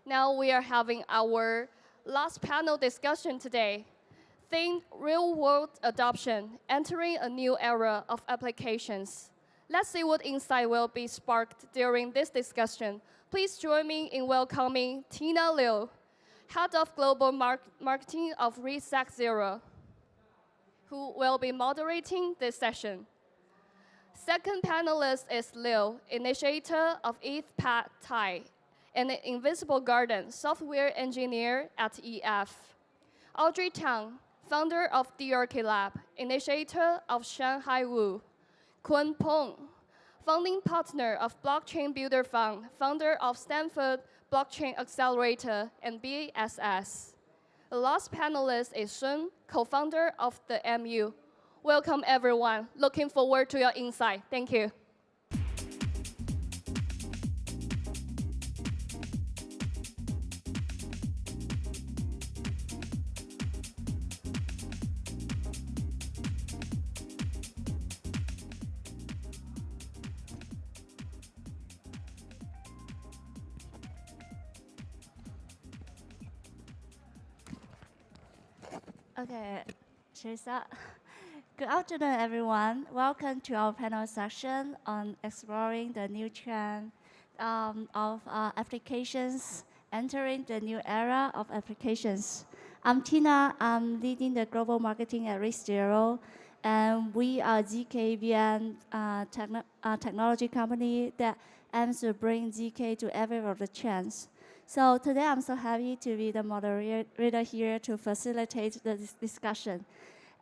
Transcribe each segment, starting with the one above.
Now we are having our last panel discussion today. Think real-world adoption, entering a new era of applications. Let's see what insight will be sparked during this discussion. Please join me in welcoming Tina Liu, Head of Global Marketing of RISC, who will be moderating this session. Second panelist is Liu, Initiator of EthPadThai, an invisible garden software engineer at EF. Audrey Tang, founder of DRK Lab, Initiator of ShanhaiWoo. Peng, founding partner of Blockchain Builder Fund, founder of Stanford Blockchain Accelerator and BSS. The last panelist is Shun, co-founder of the MU. Welcome, everyone. Looking forward to your insight. Thank you. Okay, Teresa. Good afternoon, everyone. Welcome to our panel session on exploring the new trend of applications, entering the new era of applications. I'm Tina. I'm leading the global marketing at RISC, and we are ZK technology company that aims to bring ZK to every of the trends. So today I'm so happy to be the moderator here to facilitate the discussion.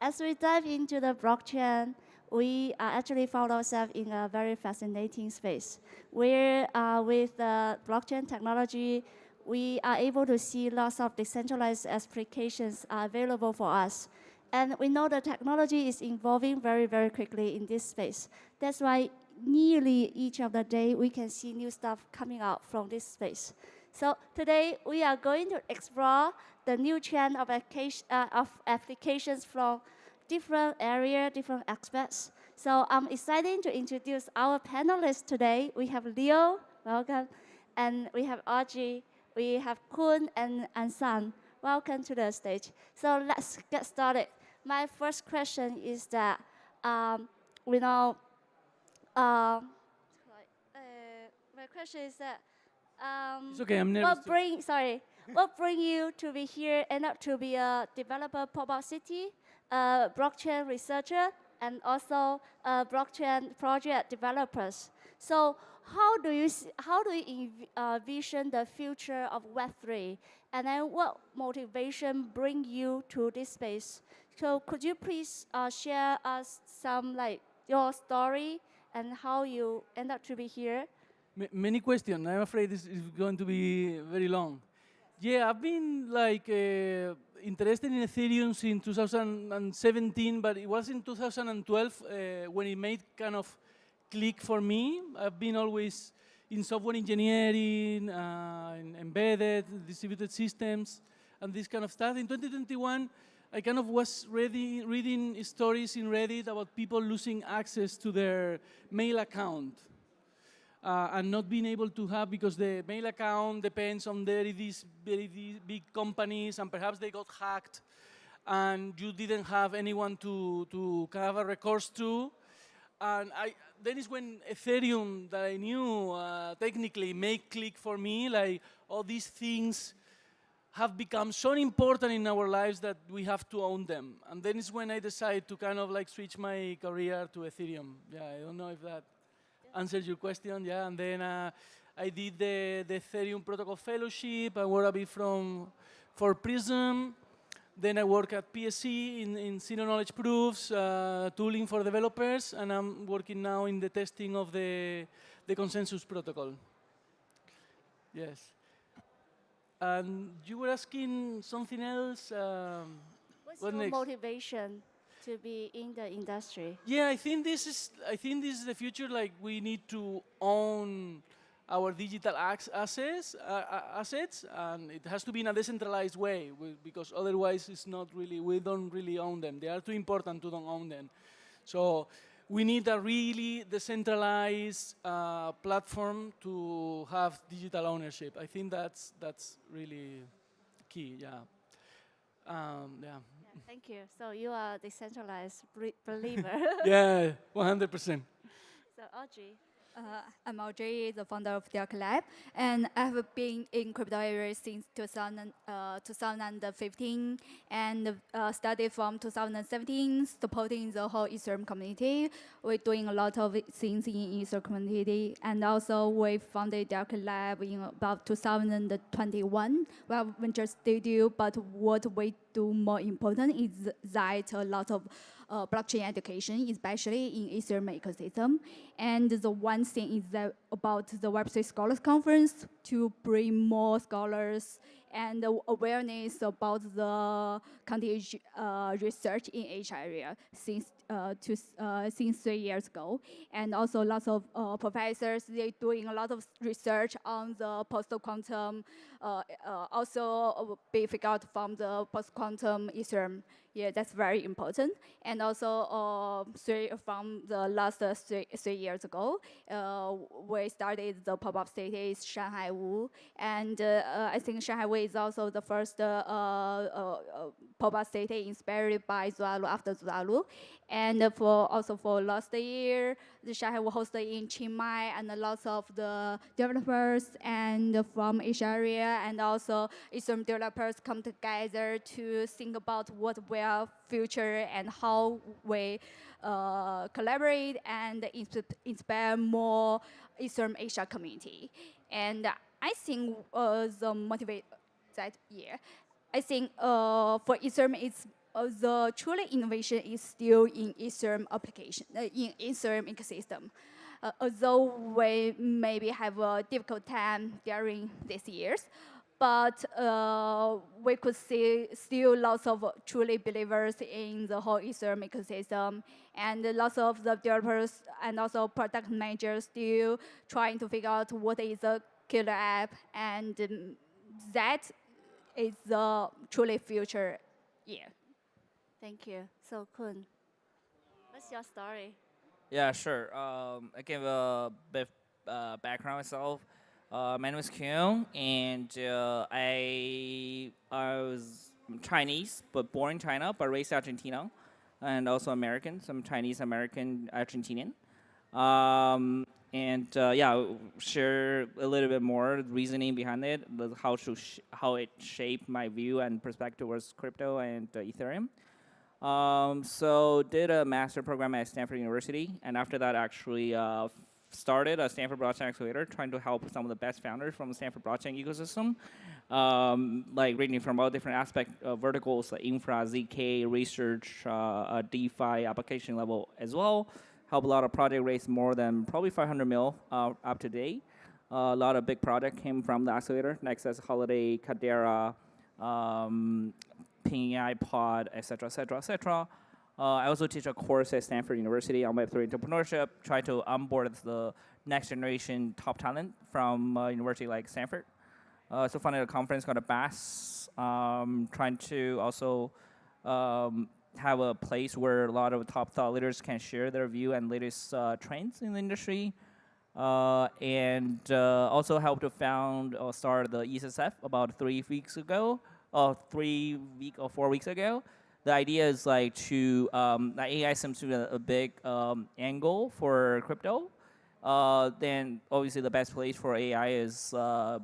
As we dive into the blockchain, we actually found ourselves in a very fascinating space where with the blockchain technology, we are able to see lots of decentralized applications available for us. And we know the technology is evolving very, very quickly in this space. That's why nearly each of the day we can see new stuff coming out from this space. So today we are going to explore the new trend of applications from different areas, different aspects. So I'm excited to introduce our panelists today. We have Leo, welcome, and we have Audrey, we have Kun and San. Welcome to the stage. So let's get started. My first question is that my question is that. It's okay, I'm nervous. What bring you to be here and up to be a developer pop-up city, a blockchain researcher, and also blockchain project developers? So how do you envision the future of Web3? And then what motivation bring you to this space? So could you please share us some your story and how you end up to be here? Many questions. I'm afraid this is going to be very long. Yeah, I've been interested in Ethereum since 2017, but it was in 2012 when it made kind of click for me. I've been always in software engineering, in embedded, distributed systems, and this kind of stuff. In 2021, I kind of was reading stories in Reddit about people losing access to their mail account. And not being able to have, because the mail account depends on these very big companies, and perhaps they got hacked, and you didn't have anyone to have a recourse to. And then is when Ethereum, that I knew technically, made click for me, like all these things have become so important in our lives that we have to own them. And then is when I decided to kind of switch my career to Ethereum. Yeah, I don't know if that answers your question, yeah. And then I did the Ethereum Protocol Fellowship. I worked a bit for Prism. Then I work at PSC in zero knowledge proofs, tooling for developers, and I'm working now in the testing of the consensus protocol. Yes. And you were asking something else. What's your motivation to be in the industry? Yeah, I think this is the future. Like, we need to own our digital assets, and it has to be in a decentralized way, because otherwise it's not really, we don't really own them. They are too important to don't own them. So we need a really decentralized platform to have digital ownership. I think that's really key. Yeah. Yeah. Thank you. So you are a decentralized believer. Yeah, 100%. So Audrey. I'm Audrey, the founder of Dark Lab, and I have been in crypto area since 2015, and started from 2017, supporting the whole Ethereum community. We're doing a lot of things in Ethereum community, and also we founded Dark Lab in about 2021. We have venture studio, but what we do more important is that a lot of blockchain education, especially in Ethereum ecosystem. And the one thing is that about the Web3 Scholars Conference to bring more scholars and awareness about the cutting-edge research in each area since 3 years ago. And also lots of professors, they're doing a lot of research on the post-quantum, also be figured out from the post-quantum Ethereum. Yeah, that's very important. And also, from the last three years ago, we started the pop-up cities, ShanhaiWoo. And I think ShanhaiWoo is also the first pop-up city inspired by Zualu after Zualu. And also for last year, the ShanhaiWoo hosted in Chiang Mai, and lots of the developers and from each area, and also Ethereum developers come together to think about what our future and how we collaborate and inspire more Ethereum Asia community. And I think the motivate that year, I think for Ethereum, it's the truly innovation is still in Ethereum application, in Ethereum ecosystem. Although we maybe have a difficult time during these years, but we could see still lots of truly believers in the whole Ethereum ecosystem, and lots of the developers and also product managers still trying to figure out what is a killer app, and that is the truly future year. Thank you. So Kun, what's your story? Yeah, sure. I give a bit background myself. My name is Kyung, and I was Chinese, but born in China, but raised in Argentina, and also American. So I'm Chinese, American, Argentinian. Yeah, I'll share a little bit more reasoning behind it, how it shaped my view and perspective towards crypto and Ethereum. So did a master program at Stanford University, and after that actually started a Stanford Blockchain Accelerator, trying to help some of the best founders from the Stanford blockchain ecosystem, like ranging from all different aspect verticals, like infra, ZK, research, DeFi, application level as well. Help a lot of projects raise more than probably 500 mil up to date. A lot of big projects came from the accelerator, Nexus, Holiday, Cadera, Peng, iPod, etc., etc., etc. I also teach a course at Stanford University on Web3 entrepreneurship, try to onboard the next generation top talent from university like Stanford. So funded a conference called a BAS, trying to also have a place where a lot of top thought leaders can share their view and latest trends in the industry. And also helped to found or start the ESSF about 3 weeks ago, or 4 weeks ago. The idea is like to, AI seems to be a big angle for crypto. Then obviously the best place for AI is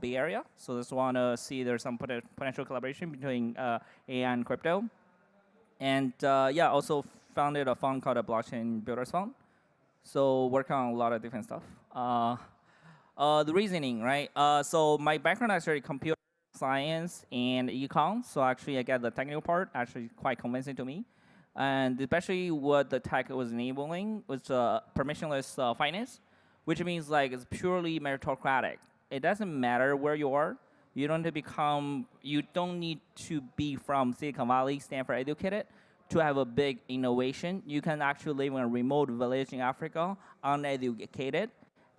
Bay Area. So just want to see there's some potential collaboration between AI and crypto. And yeah, also founded a fund called a Blockchain Builders Fund. So work on a lot of different stuff. The reasoning, right? So my background actually computer science and econ. So actually I get the technical part actually quite convincing to me. And especially what the tech was enabling was permissionless finance, which means like it's purely meritocratic. It doesn't matter where you are. You don't need to be from Silicon Valley, Stanford educated to have a big innovation. You can actually live in a remote village in Africa, uneducated,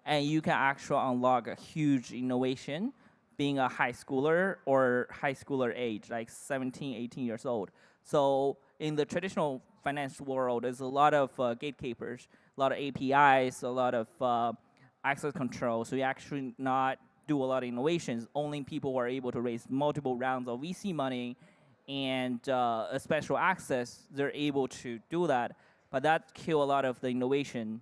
and you can actually unlock a huge innovation being a high schooler or high schooler age, like 17, 18 years old. So in the traditional finance world, there's a lot of gatekeepers, a lot of APIs, a lot of access control. So we actually not do a lot of innovations. Only people who are able to raise multiple rounds of VC money and a special access, they're able to do that. But that kill a lot of the innovation.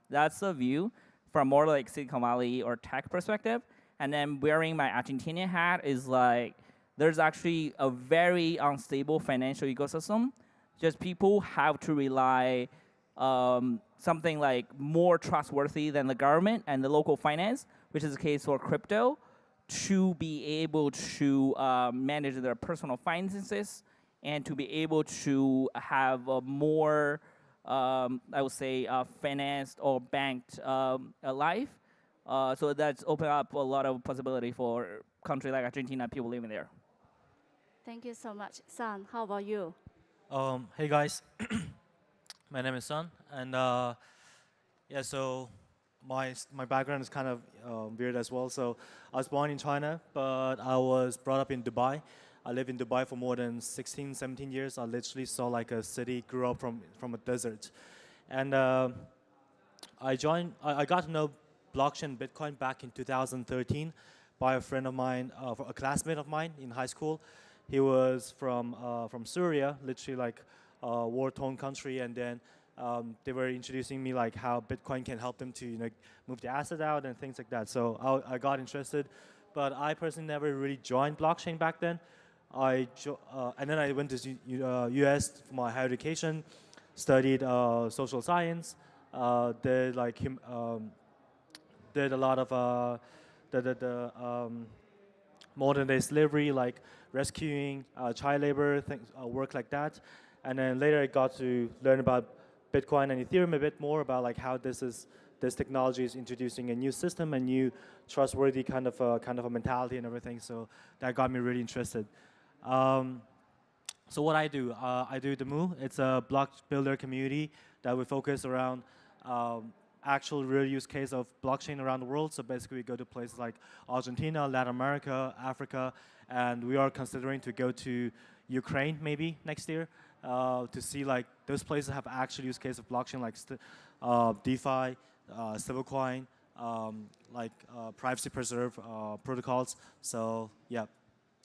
That's the view from more like Silicon Valley or tech perspective. And then wearing my Argentinian hat is like, there's actually a very unstable financial ecosystem. Just people have to rely something like more trustworthy than the government and the local finance, which is the case for crypto, to be able to manage their personal finances and to be able to have a more, I would say, financed or banked life. So that's opened up a lot of possibility for a country like Argentina, people living there. Thank you so much. San, how about you? Hey guys, my name is Sun, and yeah, so my background is kind of weird as well. So I was born in China, but I was brought up in Dubai. I lived in Dubai for more than 16, 17 years. I literally saw like a city grew up from a desert, and I got to know blockchain Bitcoin back in 2013 by a friend of mine, a classmate of mine in high school. He was from Syria, literally like a war-torn country, and then they were introducing me like how Bitcoin can help them to move the asset out and things like that. So I got interested, but I personally never really joined blockchain back then. And then I went to US for my higher education, studied social science, did a lot of modern day slavery, like rescuing child labor, work like that. And then later I got to learn about Bitcoin and Ethereum a bit more, about like how this technology is introducing a new system, a new trustworthy kind of a mentality and everything. So that got me really interested. So what I do the Moo. It's a block builder community that we focus around actual real use case of blockchain around the world. So basically we go to places like Argentina, Latin America, Africa, and we are considering to go to Ukraine maybe next year to see like those places have actual use case of blockchain, like DeFi, stablecoin, like privacy preserve protocols. So yeah,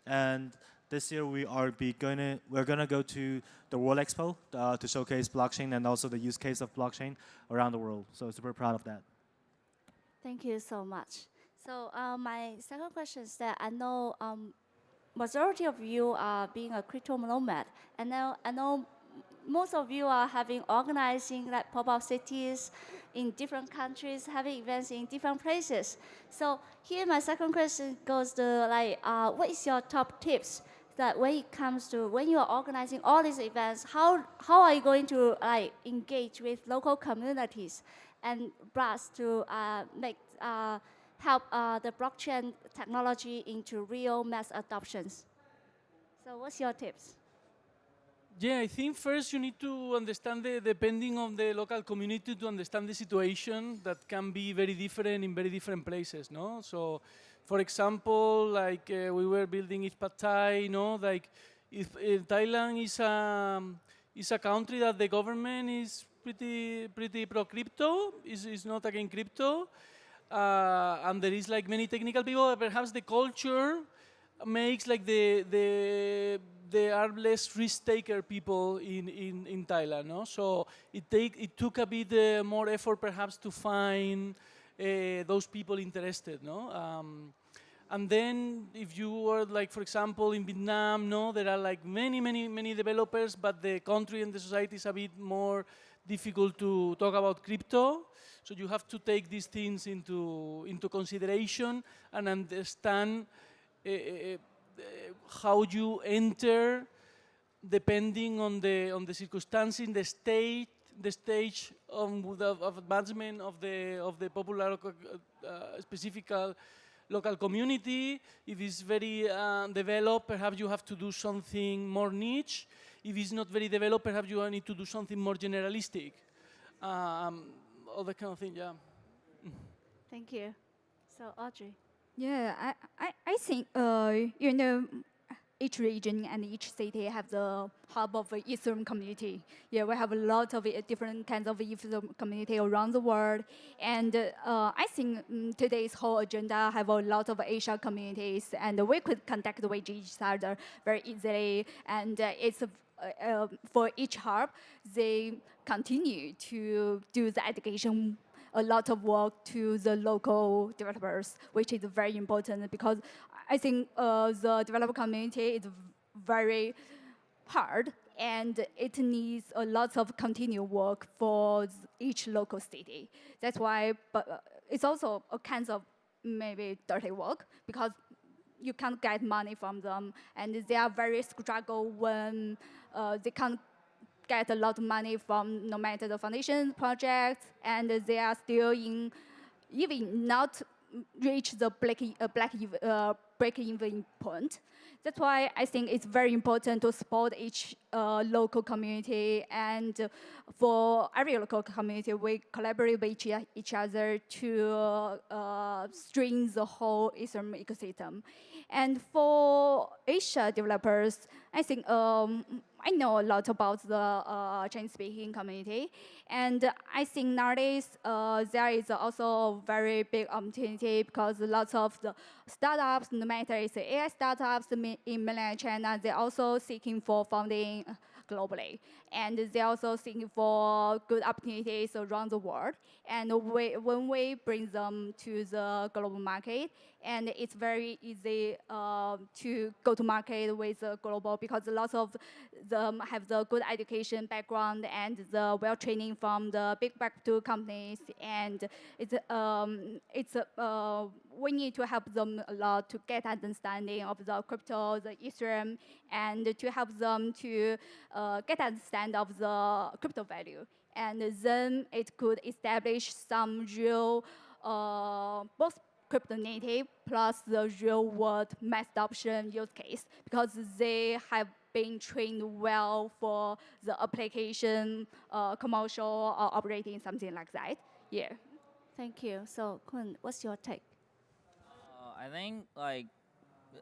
and this year we're gonna go to the World Expo to showcase blockchain and also the use case of blockchain around the world. So super proud of that. Thank you so much. So my second question is that I know majority of you are being a crypto nomad, and now I know most of you are organizing like pop-up cities in different countries, having events in different places. So here my second question goes to like, what is your top tips that when it comes to when you are organizing all these events, how are you going to like engage with local communities and plus to help the blockchain technology into real mass adoptions? So what's your tips? Yeah, I think first you need to understand depending on the local community, to understand the situation that can be very different in very different places, no? So, for example, like we were building EthPadThai, like if Thailand is a country that the government is pretty pro crypto, is not against crypto, and there is like many technical people. Perhaps the culture makes like there are less risk taker people in Thailand, no? So it took a bit more effort perhaps to find those people interested, no? And then if you were like, for example, in Vietnam, no, there are like many developers, but the country and the society is a bit more difficult to talk about crypto. So you have to take these things into consideration and understand how you enter, depending on the circumstances, the stage of advancement of the popular specific local community. If it's very developed, perhaps you have to do something more niche. If it's not very developed, perhaps you need to do something more generalistic. All that kind of thing, yeah. Thank you. So Audrey. Yeah, I think each region and each city have the hub of Ethereum community. Yeah, we have a lot of different kinds of Ethereum community around the world. And I think today's whole agenda have a lot of Asia communities, and we could contact with each other very easily. And it's for each hub, they continue to do the education, a lot of work to the local developers, which is very important because I think the developer community is very hard and it needs a lot of continued work for each local city. That's why, but it's also a kind of maybe dirty work because you can't get money from them, and they are very struggle when they can't get a lot of money from no matter the foundation projects, and they are still in even not reach the break-even point. That's why I think it's very important to support each local community, and for every local community, we collaborate with each other to string the whole Ethereum ecosystem. And for Asia developers, I think I know a lot about the Chinese-speaking community, and I think nowadays there is also a very big opportunity because lots of the startups, no matter it's AI startups in mainland China, they're also seeking for funding globally, and they're also seeking for good opportunities around the world. And when we bring them to the global market, and it's very easy to go to market with the global because lots of them have the good education background and the well training from the big Web2 companies, and we need to help them a lot to get understanding of the crypto, the Ethereum, and to help them to get understand of the crypto value. And then it could establish some real both crypto native plus the real world mass adoption use case because they have been trained well for the application, commercial or operating, something like that. Yeah. Thank you. So, Kun, what's your take? I think like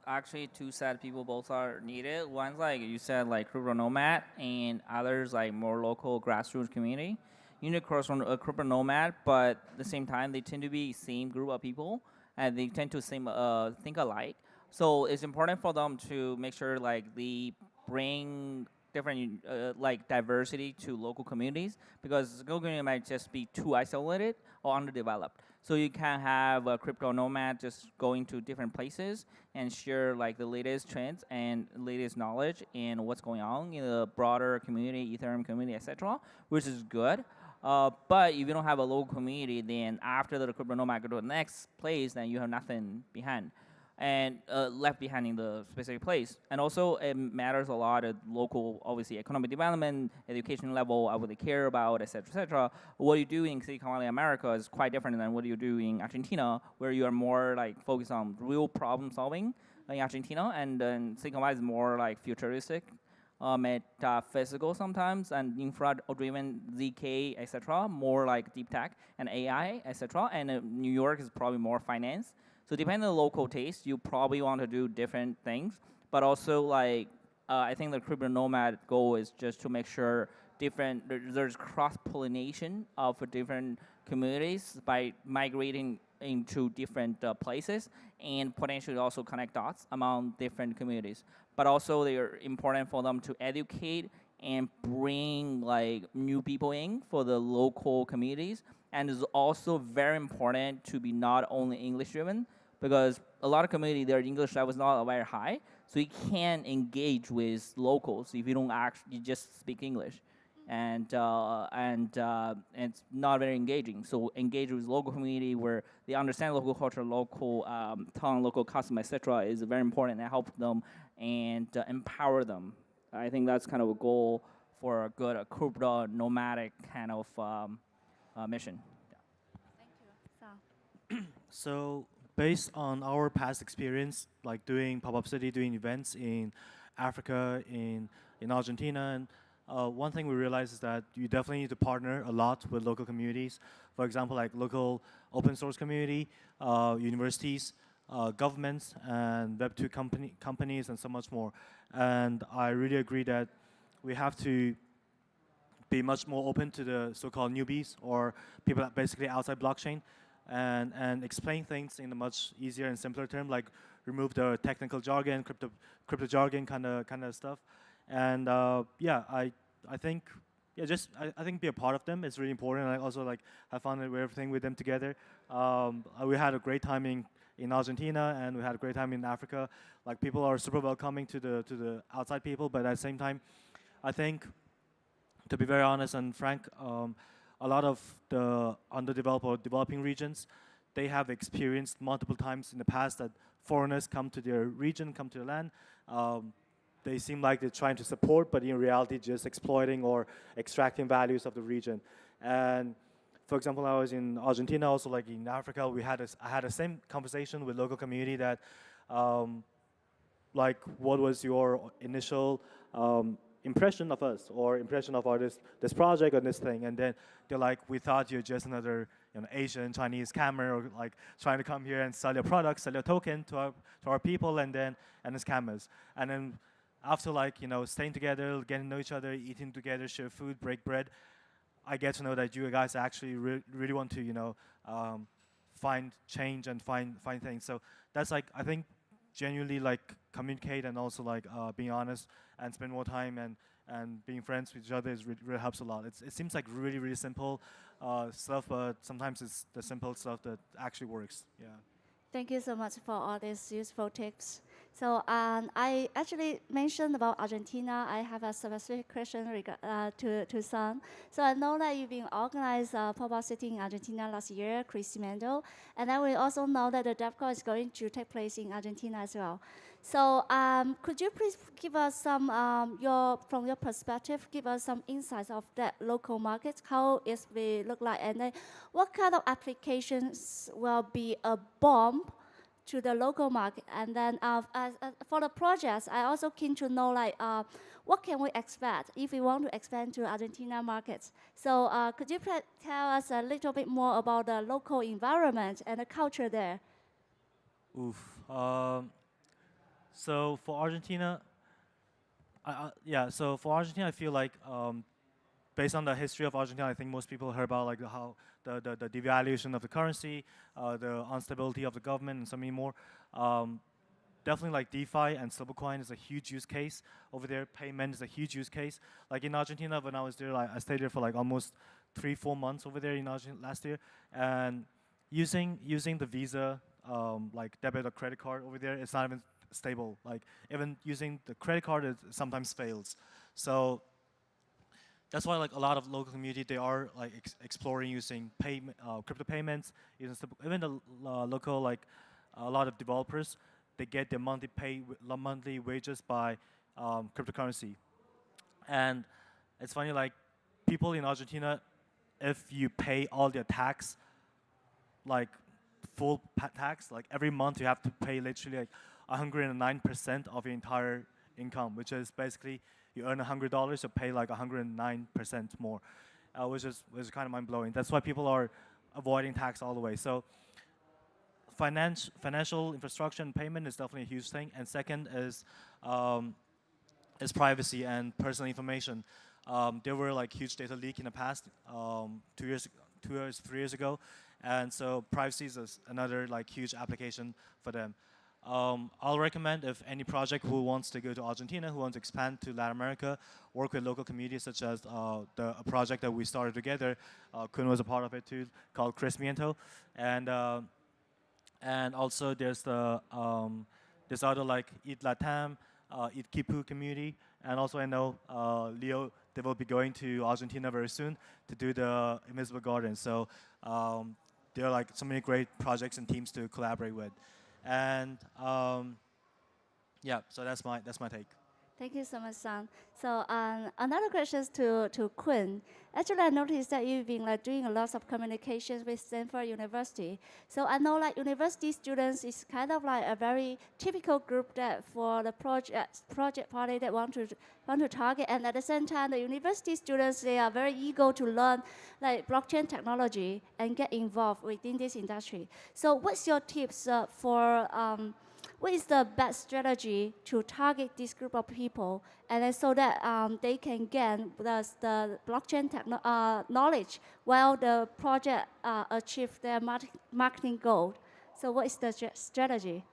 actually two sad people both are needed. One's like you said like crypto nomad, and others like more local grassroots community. You need to cross on a crypto nomad, but at the same time they tend to be same group of people, and they tend to think alike. So it's important for them to make sure like they bring different like diversity to local communities, because local community might just be too isolated or underdeveloped. So you can have a crypto nomad just going to different places and share like the latest trends and latest knowledge and what's going on in the broader community, Ethereum community, etc., which is good. But if you don't have a local community, then after the crypto nomad go to the next place, then you have nothing behind and left behind in the specific place. And also it matters a lot at local, obviously, economic development, education level, I would care about, et cetera, et cetera. What you do in Silicon Valley, America is quite different than what you do in Argentina, where you are more like focused on real problem solving in Argentina, and then Silicon Valley is more like futuristic, metaphysical sometimes, and infra-driven ZK, et cetera, more like deep tech and AI, et cetera. And New York is probably more finance. So depending on the local taste, you probably want to do different things. But also, like, I think the crypto nomad goal is just to make sure there's cross-pollination of different communities by migrating into different places, and potentially also connect dots among different communities. But also, they are important for them to educate and bring like new people in for the local communities. And it's also very important to be not only English-driven, because a lot of community, their English level is not very high, so you can't engage with locals if you don't actually just speak English, and it's not very engaging. So engage with local community where they understand local culture, local tongue, local custom, etc. is very important, and help them and empower them. I think that's kind of a goal for a good crypto nomadic kind of mission. Thank you. So based on our past experience, like doing pop-up city, doing events in Africa, in Argentina, and one thing we realized is that you definitely need to partner a lot with local communities. For example, like local open source community, universities, governments and Web2 companies and so much more. And I really agree that we have to be much more open to the so-called newbies or people that basically outside blockchain and explain things in a much easier and simpler term, like remove the technical jargon, crypto jargon kind of stuff. And yeah, I think I think be a part of them is really important. And I also like have fun with everything with them together. We had a great time in Argentina, and we had a great time in Africa. Like people are super welcoming to the outside people, but at the same time, I think, to be very honest and frank, a lot of the underdeveloped or developing regions, they have experienced multiple times in the past that foreigners come to their region, come to their land. They seem like they're trying to support, but in reality just exploiting or extracting values of the region. And for example, I was in Argentina, also like in Africa, I had the same conversation with local community that, like, what was your initial impression of us or impression of this project or this thing? And then they're like, we thought you're just another Asian Chinese scammer, or like trying to come here and sell your product, sell your token to our people, and scammers. And then after like staying together, getting to know each other, eating together, share food, break bread, I get to know that you guys actually really want to find change and find things. So that's like, I think, genuinely like communicate and also like being honest and spend more time and being friends with each other really helps a lot. It seems like really simple stuff, but sometimes it's the simple stuff that actually works. Yeah. Thank you so much for all these useful tips. So I actually mentioned about Argentina. I have a specific question to Sun. So I know that you've been organized pop-up city in Argentina last year, Crecimiento, and then we also know that the DevCon is going to take place in Argentina as well. So could you please give us some, from your perspective, give us some insights of that local market, how it will look like, and then what kind of applications will be a bomb to the local market? And then for the projects, I also keen to know like what can we expect if we want to expand to Argentina markets. So could you tell us a little bit more about the local environment and the culture there? Oof. So for Argentina, I feel like based on the history of Argentina, I think most people heard about like how the devaluation of the currency, the instability of the government, and so many more. Definitely like DeFi and stablecoin is a huge use case over there. Payment is a huge use case. Like in Argentina, when I was there, like I stayed there for like almost 3-4 months over there in Argentina last year, and using the Visa like debit or credit card over there, it's not even stable. Like even using the credit card, it sometimes fails. So that's why like a lot of local community, they are like exploring using crypto payments. Even the local like a lot of developers, they get their monthly wages by cryptocurrency. And it's funny, like people in Argentina, if you pay all their tax, like full tax, like every month you have to pay literally like 109% of your entire income, which is basically you earn $100, you pay like 109% more, which is kind of mind-blowing. That's why people are avoiding tax all the way. So financial infrastructure and payment is definitely a huge thing. And second is privacy and personal information. There were like huge data leak in the past, 3 years ago, and so privacy is another like huge application for them. I'll recommend if any project who wants to go to Argentina, who wants to expand to Latin America, work with local communities such as a project that we started together. Kun was a part of it too, called Crecimiento, and also there's the there's other like ETHLATAM, ETHKipu community, and also I know Leo, they will be going to Argentina very soon to do the Invisible Garden. So there are like so many great projects and teams to collaborate with. And yeah, so that's my take. Thank you so much, Son. So another question is to Quinn. Actually, I noticed that you've been like doing a lot of communications with Stanford University. So I know like university students is kind of like a very typical group that for the project party that want to target, and at the same time, the university students they are very eager to learn like blockchain technology and get involved within this industry. So what's your tips for what is the best strategy to target this group of people, and then so that they can gain the blockchain knowledge while the project achieve their marketing goal? So what is the strategy?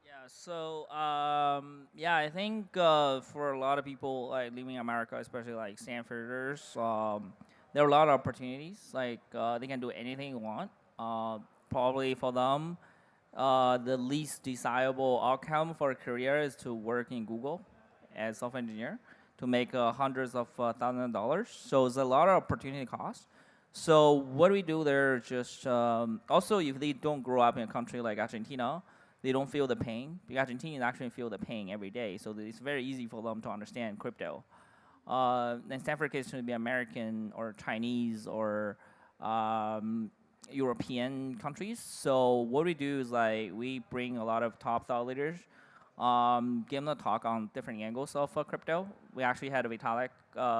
Yeah, so yeah, I think for a lot of people like living in America, especially like Stanforders, there are a lot of opportunities. Like they can do anything they want. Probably for them, the least desirable outcome for a career is to work in Google as software engineer to make hundreds of thousands of dollars. So it's a lot of opportunity cost. So what we do there is just also if they don't grow up in a country like Argentina, they don't feel the pain. Because Argentinians actually feel the pain every day. So it's very easy for them to understand crypto. In Stanford case, it should be American or Chinese or European countries. So what we do is like we bring a lot of top thought leaders, give them a talk on different angles of crypto. We actually had a Vitalik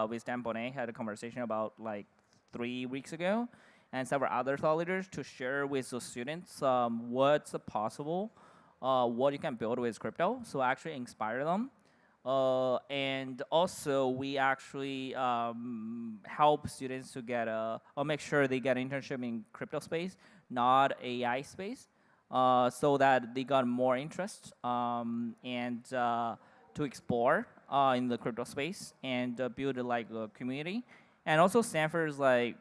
with Dan Bonnet had a conversation about like 3 weeks ago, and several other thought leaders to share with the students what's possible, what you can build with crypto. So actually inspire them. And also, we actually help students to get or make sure they get an internship in crypto space, not AI space, so that they got more interest and to explore in the crypto space and build like a community. And also, Stanford is like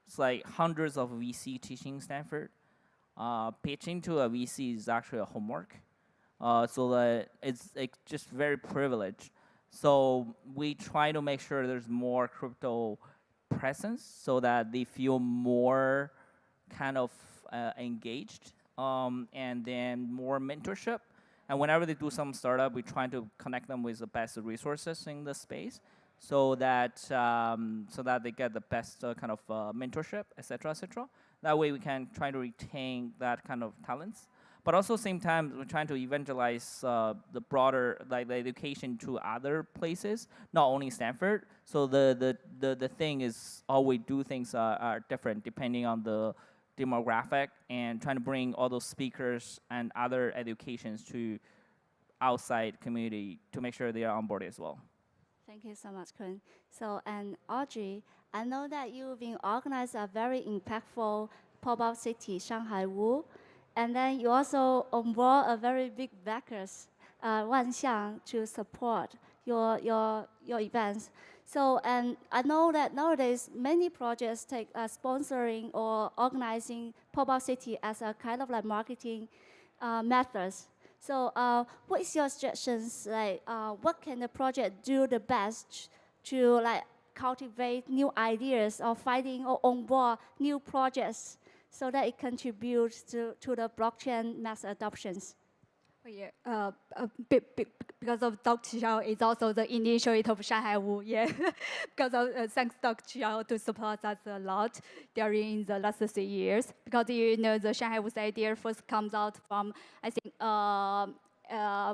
it's like hundreds of VC teaching Stanford. Pitching to a VC is actually a homework. So that it's like just very privileged. So we try to make sure there's more crypto presence so that they feel more kind of engaged and then more mentorship. And whenever they do some startup, we try to connect them with the best resources in the space so that they get the best kind of mentorship, et cetera, et cetera. That way we can try to retain that kind of talents. But also, same time, we're trying to evangelize the broader like the education to other places, not only Stanford. So the thing is, all we do things are different depending on the demographic, and trying to bring all those speakers and other educations to outside community to make sure they are on board as well. Thank you so much, Quinn. So, and Audrey, I know that you've been organized a very impactful pop-up city, ShanhaiWoo. And then you also onboard a very big backers, Wanxiang, to support your events. So, and I know that nowadays many projects take sponsoring or organizing pop-up city as a kind of like marketing methods. So, what is your suggestions? Like, what can the project do the best to like cultivate new ideas or finding or onboard new projects, so that it contributes to the blockchain mass adoptions? Yeah, because of Dr. Xiao is also the initiator of ShanhaiWoo. Yeah, because of thanks Dr. Xiao to support us a lot during the last 3 years. Because you know the ShanhaiWoo's idea first comes out from I think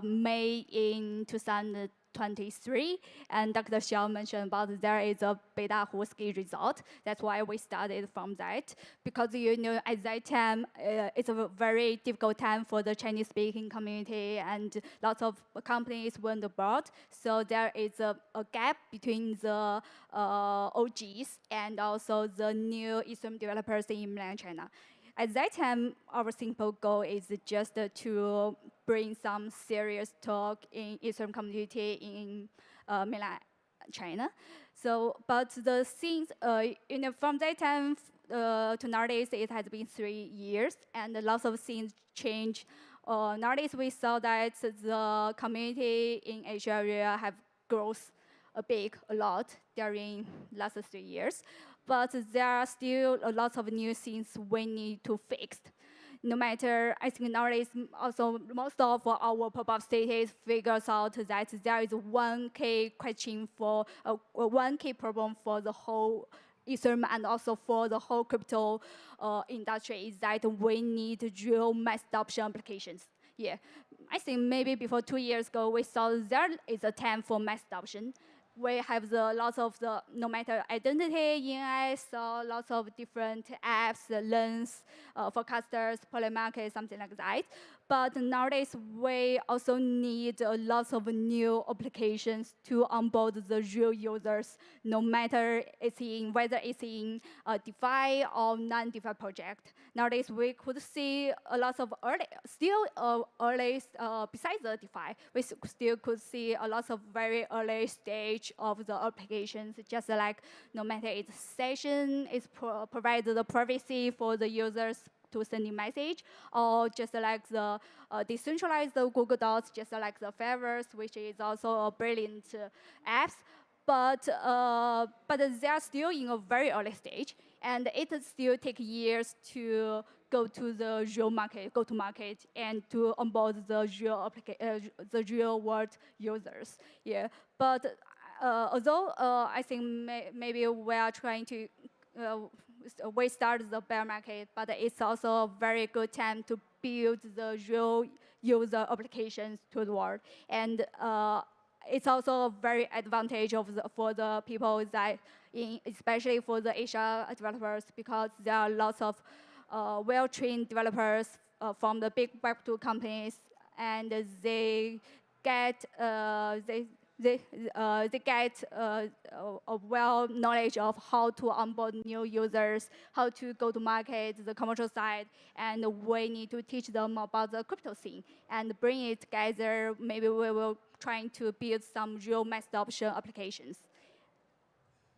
May in 2023, and Dr. Xiao mentioned about there is a beta RISC result. That's why we started from that. Because you know at that time it's a very difficult time for the Chinese speaking community, and lots of companies went abroad. So there is a gap between the OGs and also the new Ethereum developers in mainland China. At that time, our simple goal is just to bring some serious talk in Ethereum community in mainland China. So, but the things, you know, from that time to nowadays, it has been 3 years, and lots of things change. Nowadays, we saw that the community in Asia area have growth a lot during last 3 years. But there are still a lot of new things we need to fix. no matter, I think nowadays also most of our pop-up cities figures out that there is one key question for, one key problem for the whole Ethereum and also for the whole crypto industry is that we need real mass adoption applications. Yeah, I think maybe before 2 years ago, we saw there is a time for mass adoption. We have lots of the, no matter identity, ENS, lots of different apps, lens, forecasters, poly market, something like that. But nowadays, we also need lots of new applications to onboard the real users, no matter whether it's in DeFi or non-DeFi project. Nowadays, we could see a lot of early, besides the DeFi, we still could see a lot of very early stage of the applications, just like no matter its session, it provides the privacy for the users to send a message, or just like the decentralized Google Docs, just like the Favors, which is also a brilliant apps. But they are still in a very early stage, and it still takes years to go to the real market, go to market, and to onboard the real world users. Yeah, but although I think maybe we are trying to we start the bear market, but it's also a very good time to build the real user applications to the world. And it's also a very advantage for the people that, especially for the Asia developers, because there are lots of well-trained developers from the big Web2 companies, and they get they get a well knowledge of how to onboard new users, how to go to market, the commercial side, and we need to teach them about the crypto scene and bring it together. Maybe we will trying to build some real mass adoption applications.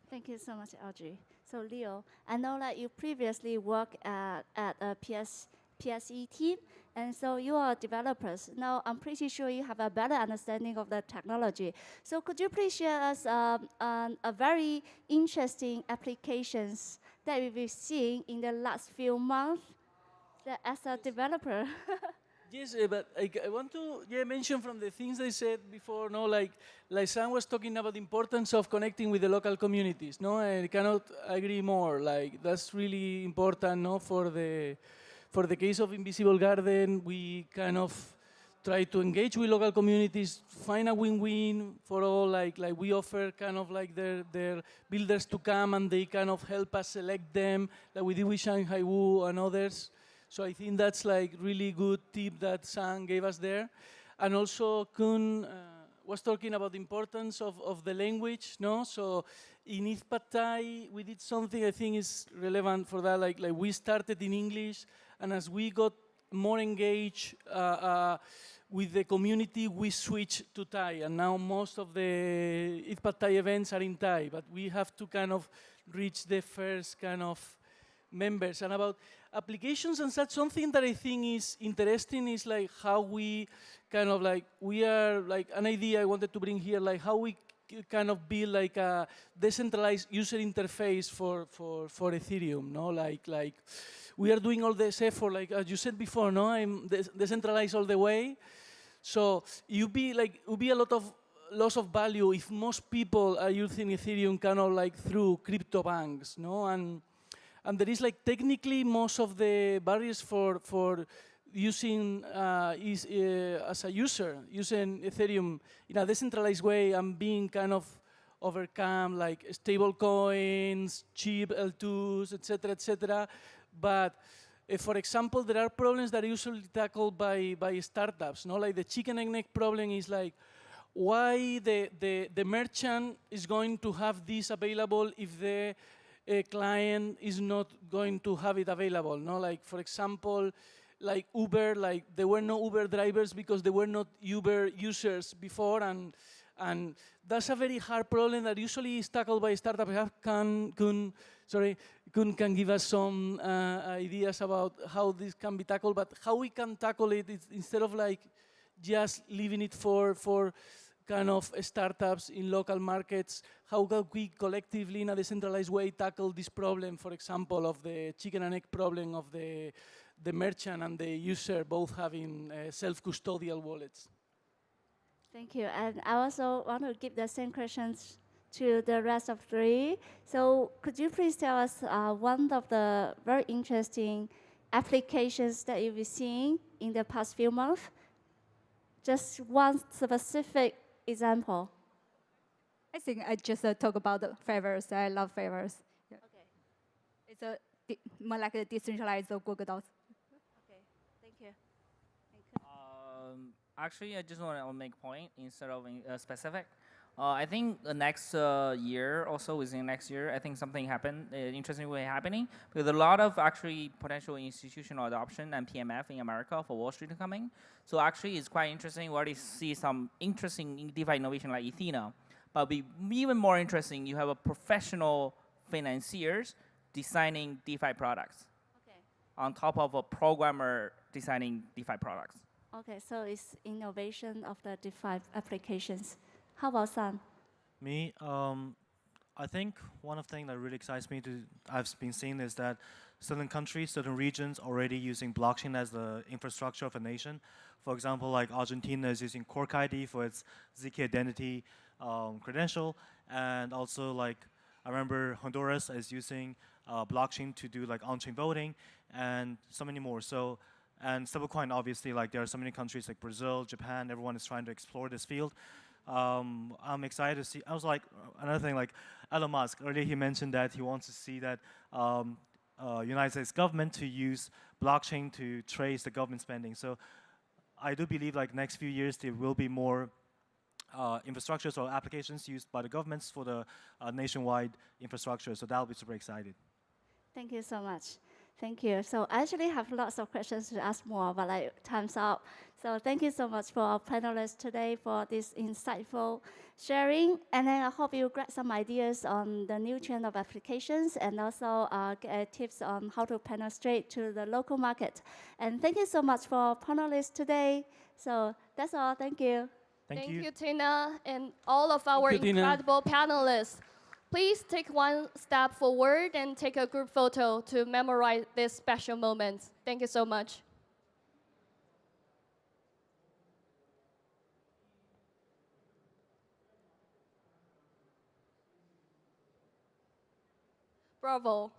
Thank you so much, Audrey. So Leo, I know that you previously worked at a PSE team, and so you are developers. Now, I'm pretty sure you have a better understanding of the technology. So could you please share us a very interesting applications that we've been seeing in the last few months as a developer? Yes, but I want to mention from the things I said before, no, like Sam was talking about the importance of connecting with the local communities, no, and I cannot agree more. Like that's really important, no, for the case of Invisible Garden, we kind of try to engage with local communities, find a win-win for all. Like we offer kind of like their builders to come and they kind of help us select them, like we did with ShanhaiWoo and others. So I think that's like really good tip that Sang gave us there. And also Kun was talking about the importance of the language, no? So in EthPadThai, we did something I think is relevant for that. Like we started in English, and as we got more engaged with the community, we switched to Thai. And now most of the EthPadThai events are in Thai, but we have to kind of reach the first kind of members. And about applications and such, something that I think is interesting is like how we kind of like, we are like an idea I wanted to bring here, like how we kind of build like a decentralized user interface for Ethereum, no? Like we are doing all this effort, like as you said before, no? I'm decentralized all the way. So it would be a lot of loss of value if most people are using Ethereum kind of like through crypto banks, no? And there is like technically most of the barriers for using as a user, using Ethereum in a decentralized way and being kind of overcome, like stable coins, cheap L2s, etc., etc. But for example, there are problems that are usually tackled by startups, no? Like the chicken and egg problem is like, why the merchant is going to have this available if the client is not going to have it available, no? Like for example, like Uber, like there were no Uber drivers because there were not Uber users before, and that's a very hard problem that usually is tackled by startups. Kun can give us some ideas about how this can be tackled, but how we can tackle it is instead of like just leaving it for kind of startups in local markets, how can we collectively in a decentralized way tackle this problem, for example, of the chicken and egg problem of the the merchant and the user both having self-custodial wallets. Thank you. And I also want to give the same questions to the rest of three. So could you please tell us one of the very interesting applications that you've been seeing in the past few months? Just one specific example. I think I just talk about the favors. I love favors. Yeah. Okay. It's more like a decentralized Google Docs. Okay. Thank you. Actually, I just want to make a point instead of specific. I think the next year, also within next year, I think something interesting will be happening. Because a lot of actually potential institutional adoption and PMF in America for Wall Street coming. So actually, it's quite interesting. We already see some interesting DeFi innovation like ETHAsia. But be even more interesting, you have a professional financiers designing DeFi products. Okay. On top of a programmer designing DeFi products. Okay, so it's innovation of the DeFi applications. How about Sun? Me, I think one of the things that really excites me I've been seeing is that certain countries, certain regions already using blockchain as the infrastructure of a nation. For example, like Argentina is using Cork ID for its ZK identity credential, and also like I remember Honduras is using blockchain to do like on-chain voting, and so many more. So, and stablecoin, obviously, like there are so many countries like Brazil, Japan, everyone is trying to explore this field. I'm excited to see. I was like, another thing, like Elon Musk, earlier he mentioned that he wants to see that United States government to use blockchain to trace the government spending. So I do believe like next few years there will be more infrastructures or applications used by the governments for the nationwide infrastructure. So that'll be super excited. Thank you so much. Thank you. So I actually have lots of questions to ask more, but like time's up. So thank you so much for our panelists today for this insightful sharing. And then I hope you grab some ideas on the new trend of applications and also get tips on how to penetrate to the local market. And thank you so much for our panelists today. So that's all. Thank you. Thank you. Tina, and all of our you, Tina. incredible panelists. Please take one step forward and take a group photo to memorize this special moment. Thank you so much. Bravo.